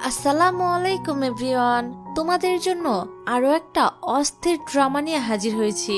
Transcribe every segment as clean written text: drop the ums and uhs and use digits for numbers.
আসসালামু আলাইকুম এভরিওয়ান। তোমাদের জন্য আরো একটা অস্থির ড্রামা নিয়ে হাজির হয়েছি।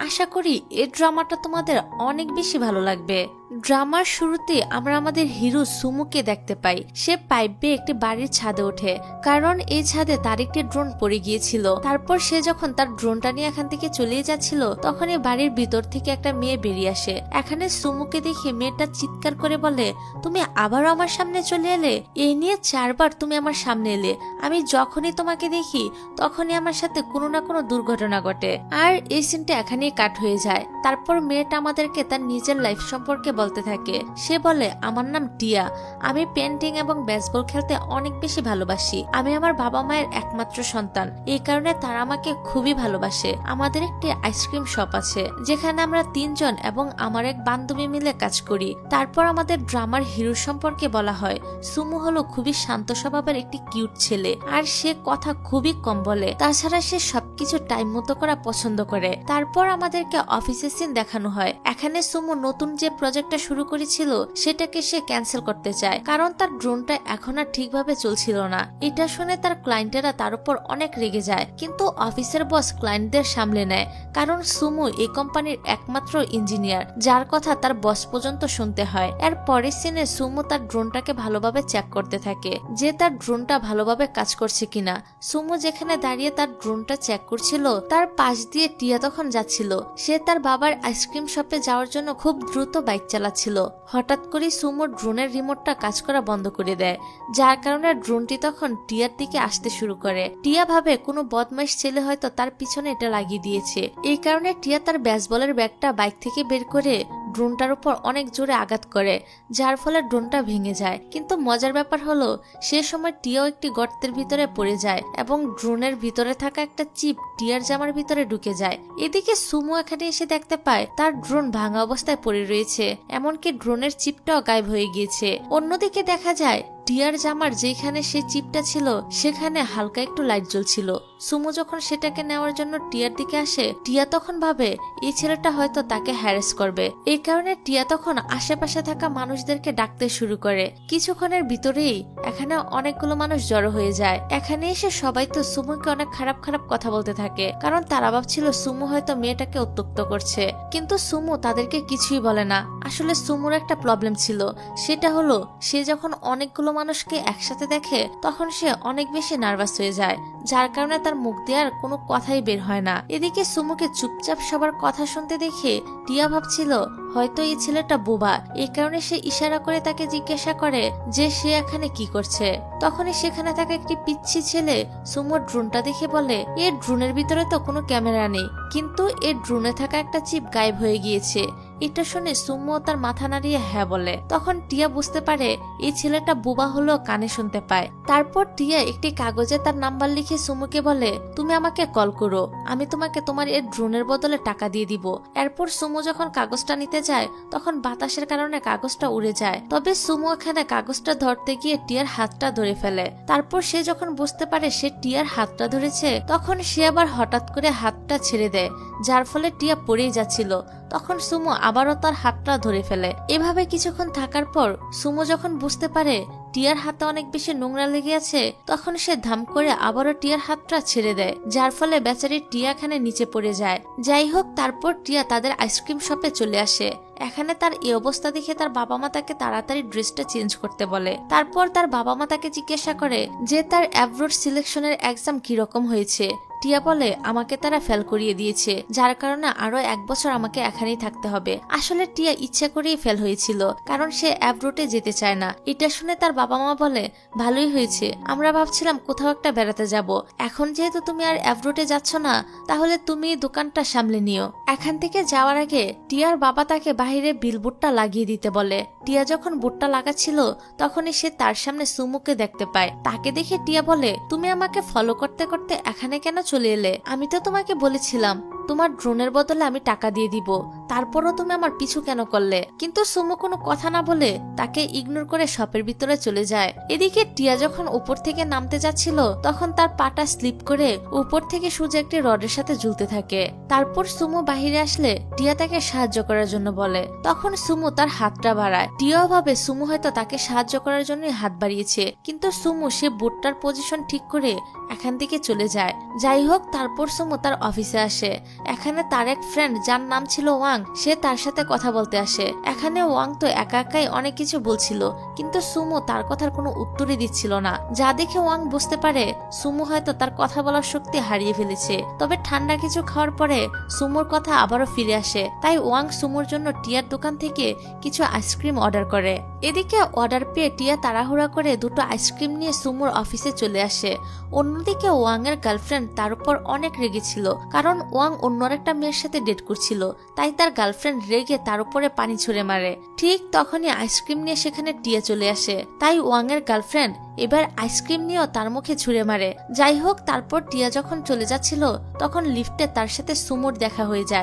আশা করি এই ড্রামাটা তোমাদের অনেক বেশি ভালো লাগবে। ড্রামার শুরুতে আমরা আমাদের হিরো সুমুকে দেখতে পাই। সে পাইপ বেয়ে একটি বাড়ির ছাদে ওঠে, কারণ এই ছাদে তার একটি ড্রোন পড়ে গিয়েছিল। তারপর সে যখন তার ড্রোনটা নিয়ে এখান থেকে চলে যাচ্ছিল, তখন এই বাড়ির ভিতর থেকে একটা মেয়ে বেরিয়ে আসে। এখানে সুমুকে দেখে মেয়েটা চিৎকার করে বলে, তুমি আবারও আমার সামনে চলে এলে? এই নিয়ে 4বার তুমি আমার সামনে এলে। আমি যখনই তোমাকে দেখি তখনই আমার সাথে কোনো না কোনো দুর্ঘটনা ঘটে। আর এই সিনটা এখানেই কাট হয়ে যায়। তারপর মেয়েটা আমাদেরকে তার নিজের লাইফ সম্পর্কে বলতে থাকে। সে বলে, আমার নাম টিয়া, আমি পেন্টিং এবং বেসবল খেলতে অনেক বেশি ভালোবাসি। আমি আমার বাবা মায়ের একমাত্র সন্তান, এই কারণে তারা আমাকে খুবই ভালোবাসে। আমাদের একটি আইসক্রিম শপ আছে যেখানে আমরা 3জন এবং আমার এক বান্ধবী মিলে কাজ করি। তারপর আমাদের ড্রামার হিরো সম্পর্কে বলা হয়। সুমু হলো খুবই শান্ত স্বভাবের একটি কিউট ছেলে, আর সে কথা খুবই কম বলে। তাছাড়া সে সবকিছু টাইম মতো করা পছন্দ করে। তারপর আমাদেরকে অফিসের সিন দেখানো হয়। এখানে সুমু নতুন যে প্রজেক্টটা শুরু করেছিল সেটাকে সে ক্যান্সেল করতে চায়, কারণ তার ড্রোনটা এখন আর ঠিকভাবে চলছিল না। এটা শুনে তার ক্লায়েন্টেরা তার উপর অনেক রেগে যায়, কিন্তু অফিসের বস ক্লায়েন্টদের সামলে নেয়, কারণ সুমু এই কোম্পানির একমাত্র ইঞ্জিনিয়ার যার কথা তার বস পর্যন্ত শুনতে হয়। এর পরের সিনে সুমু তার ড্রোনটাকে ভালোভাবে চেক করতে থাকে যে তার ড্রোনটা ভালোভাবে কাজ করছে কিনা। সুমু যেখানে দাঁড়িয়ে তার ড্রোনটা চেক করছিল, তার পাশ দিয়ে টিয়া তখন যাচ্ছিল। সে তার বাবার আইসক্রিম শপে যাওয়ার জন্য খুব দ্রুত বাইক চালাচ্ছিল। হঠাৎ করে সুমুর ড্রোনের রিমোটটা কাজ করা বন্ধ করে দেয়, যার কারণে ড্রোনটি তখন টিয়ার দিকে আসতে শুরু করে। টিয়া ভাবে কোনো বদমাইশ ছেলে হয়তো তার পিছনে এটা লাগিয়ে দিয়েছে। এই কারণে টিয়া তার বেসবলের ব্যাগটা বাইক থেকে বের করে ড্রোনটার উপর অনেক জোরে আঘাত করে, যার ফলে ড্রোনটা ভেঙে যায়। কিন্তু মজার ব্যাপার হলো, সে সময় টিয়াও একটি গর্তের ভিতরে পড়ে যায় এবং ড্রোনের ভিতরে থাকা একটা চিপ টিয়ার জামার ভিতরে ঢুকে যায়। এদিকে সুমু এখানে এসে দেখতে পায় তার ড্রোন ভাঙা অবস্থায় পড়ে রয়েছে, এমনকি ড্রোনের চিপটাও গায়েব হয়ে গিয়েছে। অন্যদিকে দেখা যায় টিয়ার জামার যেখানে সে চিপটা ছিল সেখানে হালকা একটু লাইট জ্বলছিল। সুমু যখন সেটাকে নেওয়ার জন্য টিয়ার দিকে আসে, টিয়া তখন ভাবে এই ছেলেটা হয়তো তাকে হ্যারাস করবে। এই কারণে টিয়া তখন আশেপাশে থাকা মানুষদেরকে ডাকতে শুরু করে। কিছুক্ষণের ভিতরেই এখানে অনেকগুলো মানুষ জড়ো হয়ে যায়। এখানে এসে সবাই তো সুমুকে অনেক খারাপ খারাপ কথা বলতে থাকে, কারণ তারা ভাবছিল সুমু হয়তো মেয়েটাকে উত্ত্যক্ত করছে। কিন্তু সুমু তাদেরকে কিছুই বলে না। আসলে সুমুর একটা প্রবলেম ছিল, সেটা হলো সে যখন অনেকগুলো মানুষকে একসাথে দেখে তখন সে অনেক বেশি নার্ভাস হয়ে যায়, যার কারণে তার মুখ দিয়ে আর কোনো কথাই বের হয় না। এদিকে সুমুকে চুপচাপ সবার কথা শুনতে দেখে টিয়া ভাবছিল হয়তো এই ছেলেটা বোবা। এই কারণে সে ইশারা করে তাকে জিজ্ঞাসা করে যে সে এখানে কি করছে। তখনই সেখানে থাকা একটি পিচ্ছি ছেলে সুমুর ড্রোনটা দেখে বলে, এর ড্রোনের ভিতরে তো কোনো ক্যামেরা নেই, কিন্তু এর ড্রোনে থাকা একটা চিপ গায়েব হয়ে গিয়েছে। এটা শুনে সুমু তার মাথা নাড়িয়ে হ্যাঁ বলে। তখন টিয়া বুঝতে পারে এই ছেলেটা বোবা হলেও কানে শুনতে পায়। তারপর টিয়া একটি কাগজে তার নাম্বার লিখে সুমুকে বলে, তুমি আমাকে কল করো, আমি তোমাকে তোমার এর ড্রোনের বদলে টাকা দিয়ে দিব। এরপর সুমু যখন কাগজটা নিতে যায় তখন বাতাসের কারণে কাগজটা উড়ে যায়। তবে সুমু এখানে কাগজটা ধরতে গিয়ে টিয়ার হাতটা ধরে ফেলে। তারপর সে যখন বুঝতে পারে সে টিয়ার হাতটা ধরেছে, তখন সে আবার হঠাৎ করে হাতটা ছেড়ে দেয়, যার ফলে টিয়া পড়েই যাচ্ছিল। তখন সুমু আবারও তার হাতটা ধরে ফেলে। এভাবে কিছুক্ষণ থাকার পর সুমু যখন বুঝতে পারে টিয়ার হাতে অনেক বেশি নোংরা লেগে আছে, তখন সে ধাম করে আবারও টিয়ার হাতটা ছেড়ে দেয়, যার ফলে বেচারি টিয়া এখানে নিচে পড়ে যায়। যাই হোক, তারপর টিয়া তাদের আইসক্রিম শপে চলে আসে। এখানে তার এই অবস্থা দেখে তার বাবা মা তাকে তাড়াতাড়ি ড্রেসটা চেঞ্জ করতে বলে। তারপর তার বাবা মা তাকে জিজ্ঞাসা করে যে তার অ্যাব্রোড সিলেকশনের এক্সাম কিরকম হয়েছে। টিয়া বলে, আমাকে তারা ফেল করিয়ে দিয়েছে, যার কারণে আরো 1 বছর আমাকে এখানেই থাকতে হবে। আসলে টিয়া ইচ্ছা করেই ফেল হয়েছিল, কারণ সে অ্যাব্রোডে যেতে চায় না। এটা শুনে তার বাবা মা বলে, ভালোই হয়েছে, আমরা ভাবছিলাম কোথাও একটা বেড়াতে যাব। এখন যেহেতু তুমি আর অ্যাব্রোডে যাচ্ছ না, তাহলে তুমি দোকানটা সামলে নিও। এখান থেকে যাওয়ার আগে টিয়ার বাবা তাকে বাহিরে বিলবোর্ডটা লাগিয়ে দিতে বলে। টিয়া যখন বোর্ডটা লাগাচ্ছিল তখনই সে তার সামনে সুমুকে দেখতে পায়। তাকে দেখে টিয়া বলে, তুমি আমাকে ফলো করতে করতে এখানে কেন চলে এলে? আমি তো তোমাকে বলেছিলাম তোমার ড্রোনের বদলে আমি টাকা দিয়ে দিব, তারপরও তুমি আমার পিছু কেন করলে? কিন্তু সুমু কোনো কথা না বলে তাকে ইগনোর করে শপের ভিতরে চলে যায়। এদিকে টিয়া যখন উপর থেকে নামতে যাচ্ছিল তখন তার পাটা স্লিপ করে উপর থেকে সোজা একটি রডের সাথে ঝুলতে থাকে। তারপর সুমু বাহিরে আসলে টিয়া তাকে সাহায্য করার জন্য বলে। তখন সুমু তার হাতটা বাড়ায়। টিয়াও ভাবে সুমু হয়তো তাকে সাহায্য করার জন্যই হাত বাড়িয়েছে, কিন্তু সুমু সে বোটটার পজিশন ঠিক করে এখান থেকে চলে যায়। যাই হোক, তারপর সুমু তার অফিসে আসে। এখানে তার এক ফ্রেন্ড যার নাম ছিল ওয়াং, সে তার সাথে কথা বলতে আসে। এখানে ওয়াং তো একা একাই অনেক কিছু বলছিল, কিন্তু সুমু তার কথার কোনো উত্তরই দিচ্ছিল না। যা দেখে ওয়াং বুঝতে পারে সুমু হয়তো তার কথা বলার শক্তি হারিয়ে ফেলেছে। তবে ঠান্ডা কিছু খাওয়ার পরে সুমুর কথা আবারও ফিরে আসে। তাই ওয়াং সুমুর জন্য টিয়ার দোকান থেকে কিছু আইসক্রিম অর্ডার করে। এদিকে অর্ডার পেয়ে টিয়া তাড়াহুড়া করে দুটো আইসক্রিম নিয়ে সুমুর অফিসে চলে আসে। অন্যদিকে ওয়াং এর গার্লফ্রেন্ড তার উপর অনেক রেগেছিল, কারণ ওয়াং অন্য একটা মেয়ের সাথে ডেট করছিল। তাই তার গার্লফ্রেন্ড রেগে তার উপরে পানি ছুড়ে মারে। ঠিক তখনই আইসক্রিম নিয়ে সেখানে টিয়া চলে আসে। তাই ওয়াং এর গার্লফ্রেন্ড এবার আইসক্রিম নিয়েও তার মুখে ছুঁড়ে মারে। যাই হোক, তারপর টিয়া যখন চলে যাচ্ছিল তখন লিফটে তার সাথে সুমুর দেখা হয়ে যায়।